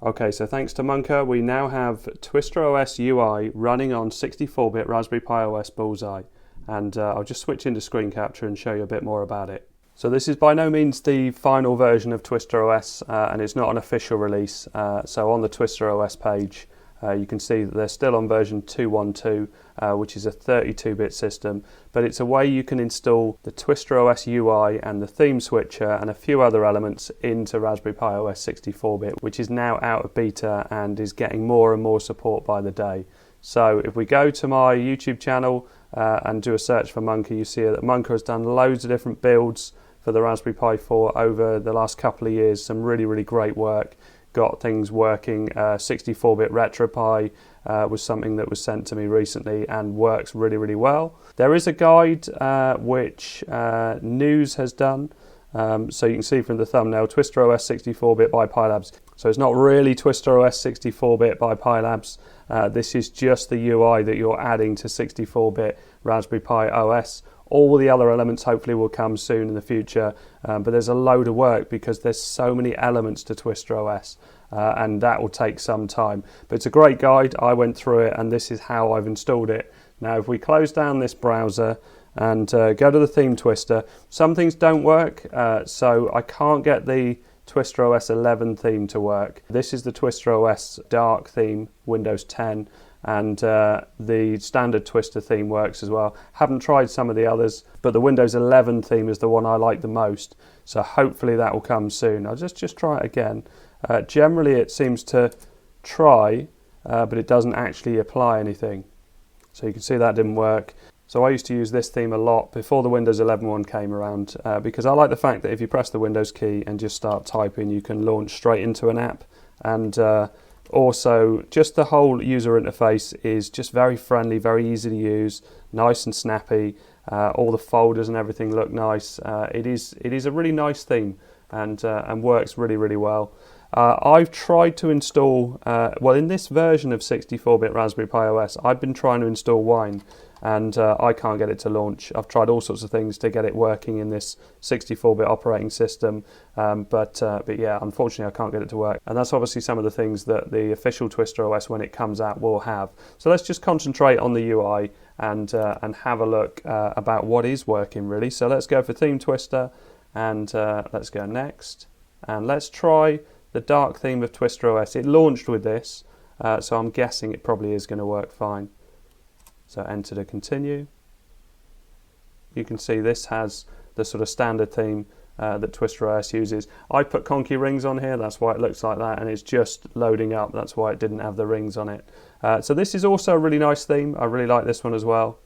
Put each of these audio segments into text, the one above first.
Okay, so thanks to Munker, we now have TwisterOS UI running on 64-bit Raspberry Pi OS Bullseye. And I'll just switch into screen capture and show you a bit more about it. So this is by no means the final version of TwisterOS, and it's not an official release. So on the TwisterOS page, you can see that they're still on version 2.1.2, which is a 32-bit system, but it's a way you can install the TwisterOS UI and the theme switcher and a few other elements into Raspberry Pi OS 64-bit, which is now out of beta and is getting more and more support by the day. So if we go to my YouTube channel and do a search for Munker, you see that Munker has done loads of different builds for the Raspberry Pi 4 over the last couple of years, some really great work. Got things working. 64-bit RetroPie was something that was sent to me recently and works really well. There is a guide which Nooz has done, so you can see from the thumbnail, TwisterOS 64-bit by Pi Labs. So it's not really TwisterOS 64-bit by Pi Labs. This is just the UI that you're adding to 64-bit Raspberry Pi OS. All the other elements hopefully will come soon in the future, but there's a load of work because there's so many elements to TwisterOS, and that will take some time. But it's a great guide. I went through it, and this is how I've installed it. Now, if we close down this browser and go to the theme twister, some things don't work, so I can't get the TwisterOS 11 theme to work. This is the TwisterOS dark theme, Windows 10. And the standard Twister theme works as well. Haven't tried some of the others, but the Windows 11 theme is the one I like the most. So hopefully that will come soon. I'll just try it again. Generally it seems to try, but it doesn't actually apply anything. So you can see that didn't work. So I used to use this theme a lot before the Windows 11 one came around, because I like the fact that if you press the Windows key and just start typing, you can launch straight into an app. And also, just the whole user interface is just very friendly, very easy to use, nice and snappy. All the folders and everything look nice. It is a really nice theme and works really well. I've tried to install, well, in this version of 64-bit Raspberry Pi OS, I've been trying to install Wine, and I can't get it to launch. I've tried all sorts of things to get it working in this 64-bit operating system, but yeah, unfortunately I can't get it to work. And that's obviously some of the things that the official TwisterOS, when it comes out, will have. So let's just concentrate on the UI and have a look about what is working really. So let's go for Theme Twister, and let's go next. And let's try the dark theme of TwisterOS. It launched with this, so I'm guessing it probably is going to work fine. So enter to continue. You can see this has the sort of standard theme that TwisterOS uses. I put conky rings on here, that's why it looks like that, and it's just loading up, that's why it didn't have the rings on it. So this is also a really nice theme. I really like this one as well.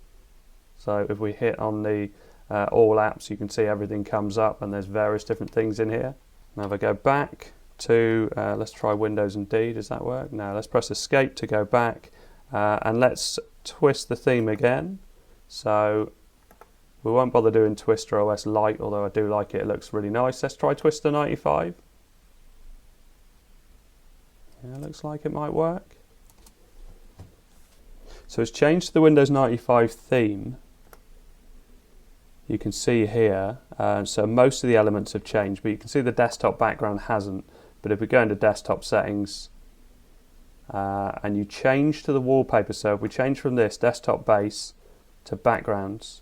So if we hit on the all apps, you can see everything comes up and there's various different things in here. Now if I go back to, let's try Windows and D, does that work? No, let's press escape to go back, and let's twist the theme again. So we won't bother doing TwisterOS Lite, although I do like it, it looks really nice. Let's try Twister 95. Yeah, looks like it might work. So it's changed to the Windows 95 theme. You can see here, so most of the elements have changed, but you can see the desktop background hasn't. But if we go into desktop settings, and you change to the wallpaper, so if we change from this desktop base to backgrounds,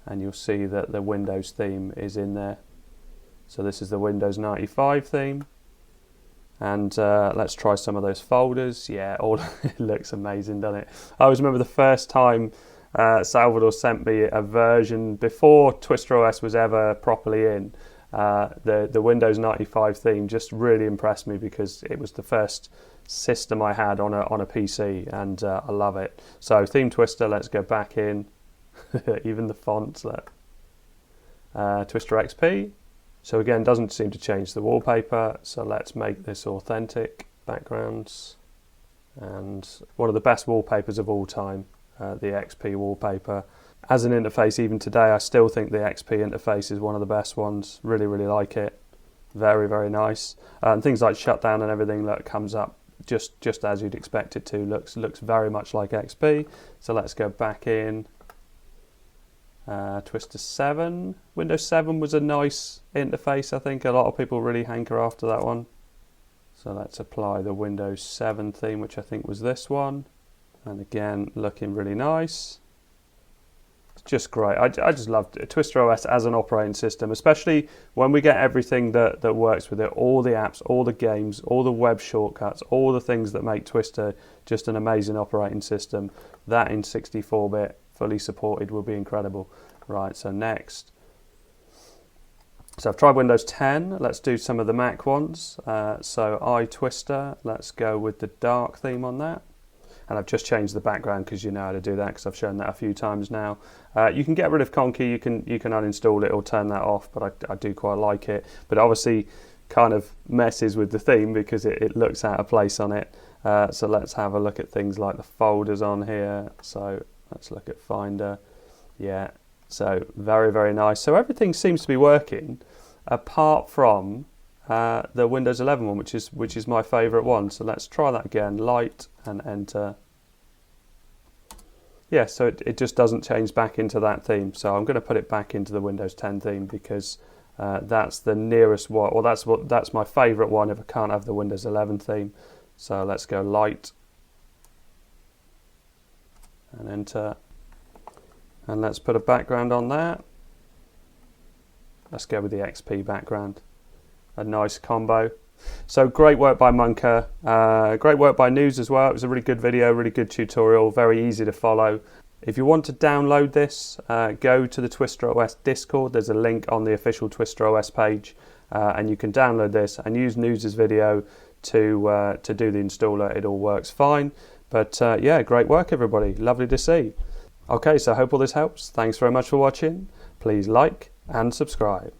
and you'll see that the Windows theme is in there. So this is the Windows 95 theme, and let's try some of those folders. Yeah, all it looks amazing, doesn't it? I always remember the first time Salvador sent me a version before TwisterOS was ever properly in. The Windows 95 theme just really impressed me because it was the first system I had on a PC, and I love it. So Theme Twister, let's go back in. Even the fonts, look. Twister XP. So again, doesn't seem to change the wallpaper. So let's make this authentic backgrounds. And one of the best wallpapers of all time, the XP wallpaper. As an interface, even today, I still think the XP interface is one of the best ones. Really like it. Very nice. And things like shutdown and everything that comes up just as you'd expect it to. Looks very much like XP. So let's go back in. Twister 7. Windows 7 was a nice interface, I think. A lot of people really hanker after that one. So let's apply the Windows 7 theme, which I think was this one. And again, looking really nice. It's just great. I just love TwisterOS as an operating system, especially when we get everything that works with it. All the apps, all the games, all the web shortcuts, all the things that make Twister just an amazing operating system. That in 64-bit, fully supported, will be incredible. Right, so next. So I've tried Windows 10. Let's do some of the Mac ones. So iTwister, let's go with the dark theme on that. And I've just changed the background because you know how to do that, because I've shown that a few times now. You can get rid of Conky, you can uninstall it or turn that off, but I do quite like it. But obviously kind of messes with the theme because it looks out of place on it. So let's have a look at things like the folders on here. So let's look at Finder. Yeah, so very, very nice. So everything seems to be working apart from the Windows 11 one, which is my favourite one. So let's try that again, Light, and enter. Yeah, so it just doesn't change back into that theme. So I'm going to put it back into the Windows 10 theme because that's the nearest one, or that's my favourite one if I can't have the Windows 11 theme. So let's go Light and enter. And let's put a background on that. Let's go with the XP background. A nice combo. So great work by Munker. Great work by Nooz as well. It was a really good video, really good tutorial, very easy to follow. If you want to download this, go to the TwisterOS Discord. There's a link on the official TwisterOS page, and you can download this and use Nooz's video to do the installer. It all works fine. But yeah, great work everybody. Lovely to see. Okay, so I hope all this helps. Thanks very much for watching. Please like and subscribe.